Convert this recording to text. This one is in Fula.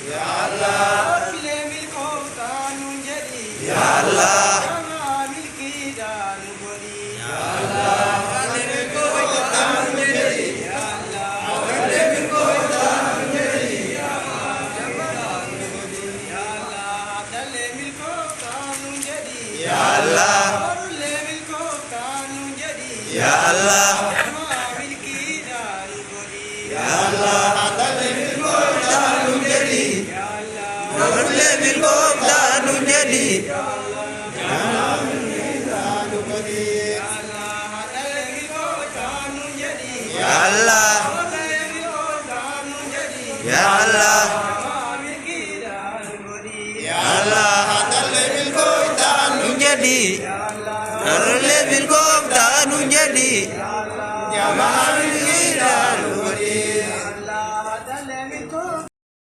Ya Allah, milki daanu jadi. Ya Allah, milki daanu beri. Ya Allah, milki daanu jadi. Ya Allah, milki daanu jadi. Ya Allah, milki daanu jadi. Ya Allah, milki daanu jadi. Ya Allah, milki daanu beri. Ya Allah, jadi